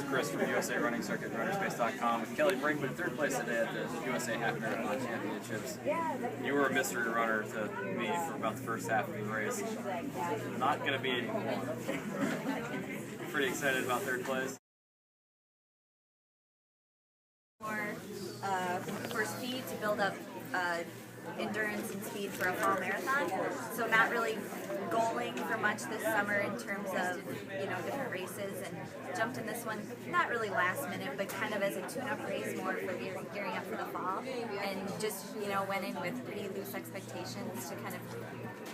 Chris from USA Running Circuit, runnerspace.com, with Kelly Brinkman, third place today at the USA Half Marathon Championships. You were a mystery runner to me for about the first half of the race. Not going to be anymore. Pretty excited about third place. For speed to build up endurance and speed for a fall marathon. So not really goaling for much this summer in terms of, different races, and jumped in this one, not really last minute, but kind of as a tune-up race, more for gearing up for the fall, and just, went in with pretty loose expectations to kind of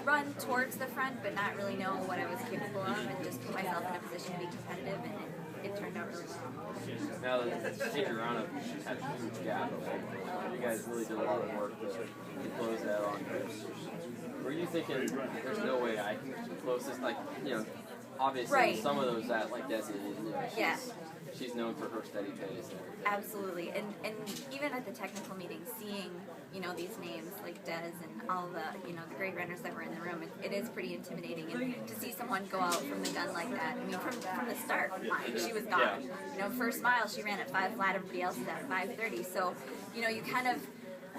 run towards the front, but not really know what I was capable of, and just put myself in a position to be competitive, and it turned out really well. Now that Major Roundup had a huge gap, you guys really did a lot of work to close that on. Were you thinking, there's no way I can close this? Obviously right. Some of those that, like Desi, she's known for her steady pace. Absolutely, and even at the technical meeting, seeing these names like Des and all the the great runners that were in the room, it is pretty intimidating. And to see someone go out from the gun like that, I mean, from the start, she was gone. First mile she ran at 5 flat, everybody else is at 5:30. So you kind of.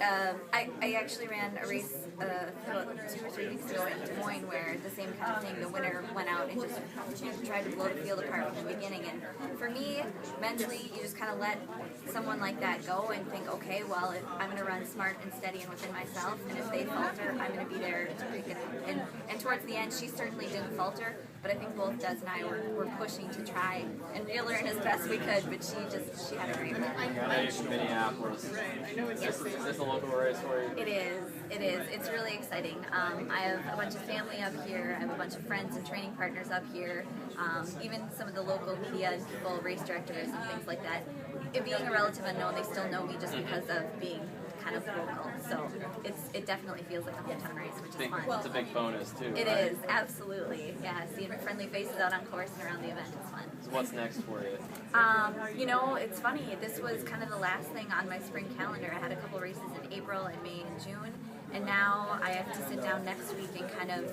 I actually ran a race about 2 or 3 weeks ago in Des Moines where the same kind of thing, the winner went out and just tried to blow the field apart from the beginning. And for me, mentally, you just kind of let someone like that go and think, okay, well, I'm going to run smart and steady and within myself, and if they falter, I'm going to be there to pick it up. And towards the end, she certainly didn't falter, but I think both Des and I were pushing to try and reel her in as best we could, but she had a great run. I know you're from Minneapolis. Is this a local race for you? It is. It's really exciting. I have a bunch of family up here. I have a bunch of friends and training partners up here. Even some of the local media and people, race directors and things like that. It being a relative unknown, they still know me just because of being kind of local. So it definitely feels like a hometown race, which is fun. It's a big bonus too. It is, absolutely. Yeah, seeing friendly faces out on course and around the event is fun. So what's next for you? It's funny. This was kind of the last thing on my spring calendar. I had a couple races in April and May and June, and now I have to sit down next week and kind of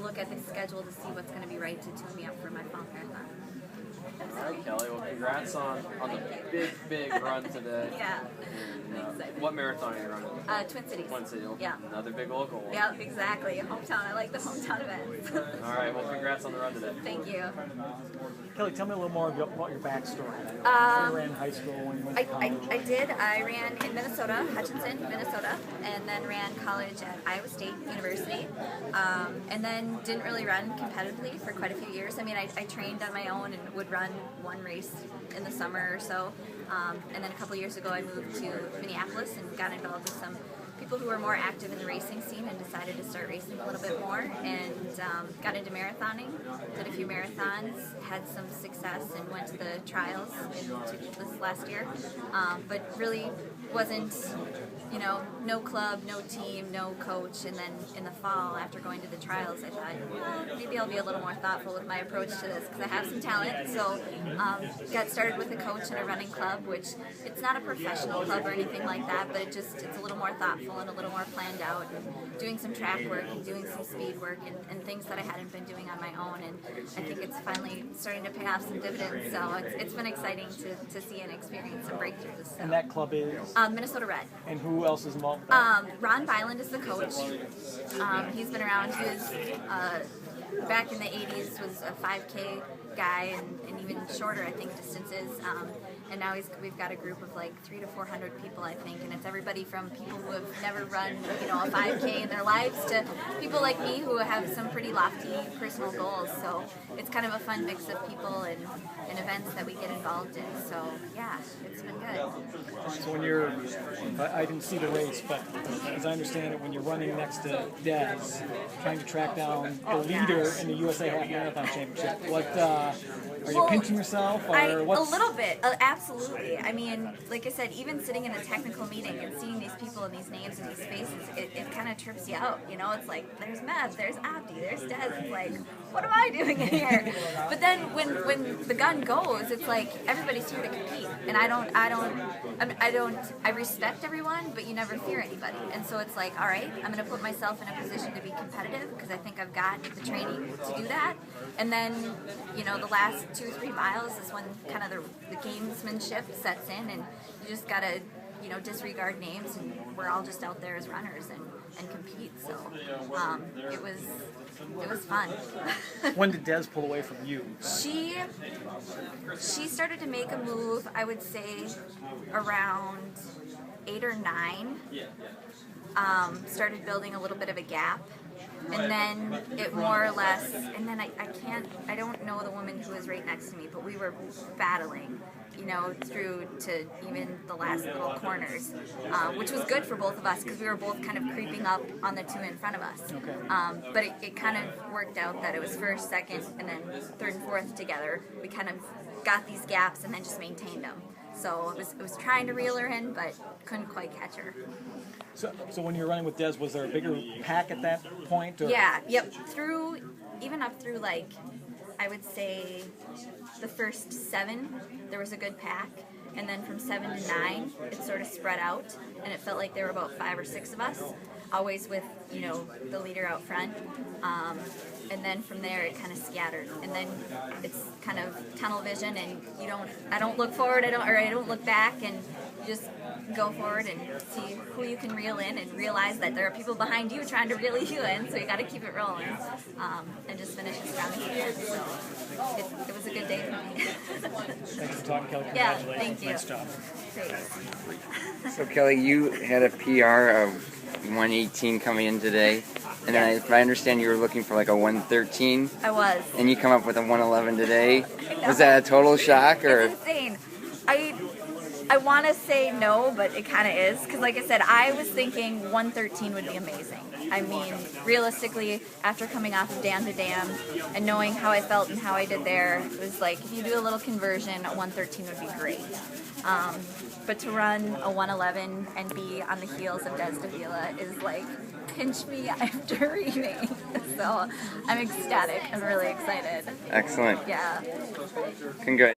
look at the schedule to see what's going to be right to tune me up for my fall marathon. All right, Kelly. Well, congrats on the big run today. Yeah. What marathon are you running? Twin Cities. Twin Cities. Yeah. Another big local one. Yeah, exactly. Hometown. I like the hometown events. All right. Well, congrats on the run today. Thank you. Kelly, tell me a little more about your backstory. You ran high school when you went to college. I did. I ran in Minnesota, Hutchinson, Minnesota, and then ran college at Iowa State University, and then didn't really run competitively for quite a few years. I mean, I trained on my own and would run one race in the summer or so, and then a couple years ago I moved to Minneapolis and got involved with some people who were more active in the racing scene and decided to start racing a little bit more, and got into marathoning, did a few marathons, had some success, and went to the trials this last year, but really wasn't, no club, no team, no coach. And then in the fall, after going to the trials, I thought, well, maybe I'll be a little more thoughtful with my approach to this because I have some talent. So got started with a coach in a running club, which it's not a professional club or anything like that, but it's a little more thoughtful and a little more planned out, and doing some track work and doing some speed work and things that I hadn't been doing on my own. And I think it's finally starting to pay off some dividends. So it's been exciting to see and experience some breakthroughs. So. And that club is? Minnesota Red. And who else is involved? Ron Byland is the coach. He's been around. He was back in the 80s was a 5K guy and even shorter, I think, distances. And now we've got a group of like 300 to 400 people, I think, and it's everybody from people who have never run, a 5K in their lives to people like me who have some pretty lofty personal goals. So it's kind of a fun mix of people and events that we get involved in. So yeah, it's been good. So when you're, I didn't see the race, but as I understand it, when you're running next to Des, trying to track down the leader in the USA Half Marathon Championship, are you pinching yourself, or what's... A little bit, absolutely. I mean, like I said, even sitting in a technical meeting and seeing these people and these names and these faces, it kind of trips you out. It's like, there's Mev, there's Abdi, there's Des. It's like, what am I doing in here? But then when the gun goes, it's like everybody's here to compete, and I respect everyone, but you never fear anybody. And so it's like, all right, I'm going to put myself in a position to be competitive because I think I've got the training training to do that. And then, you know, the last 2 or 3 miles is when kind of the gamesmanship sets in, and you just gotta, you know, disregard names, and we're all just out there as runners and compete. So it was fun. When did Des pull away from you? She started to make a move, I would say, around 8 or 9. Started building a little bit of a gap. And then it more or less, and then I don't know the woman who was right next to me, but we were battling, you know, through to even the last little corners, which was good for both of us because we were both kind of creeping up on the 2 in front of us. But it kind of worked out that it was first, second, and then third and fourth together. We kind of got these gaps and then just maintained them. So it was trying to reel her in, but couldn't quite catch her. So when you were running with Des, was there a bigger pack at that point? Or? Yeah, yep. Even up through, like, I would say the first 7, there was a good pack. And then from 7 to 9, it sort of spread out. And it felt like there were about 5 or 6 of us, always with, you know, the leader out front. And then from there, it kind of scattered. And then it's kind of tunnel vision, and I don't look forward, I don't look back, and you just go forward and see who you can reel in, and realize that there are people behind you trying to reel you in, so you got to keep it rolling, and just finish as strong as you can. So it was a good day for me. Thanks for talking, Kelly. Yeah, Congratulations. thank you. Nice job. Thanks. So Kelly, you had a PR of 118 coming in today, and then if I understand, you were looking for like a 113. I was. And you come up with a 111 today. Was that a total shock, or? It's insane. I want to say no, but it kind of is. Because like I said, I was thinking 113 would be amazing. I mean, realistically, after coming off of Dam to Dam and knowing how I felt and how I did there, it was like, if you do a little conversion, a 113 would be great. But to run a 111 and be on the heels of Des Davila is like, pinch me, I'm dreaming. So I'm ecstatic. I'm really excited. Excellent. Yeah. Congrats.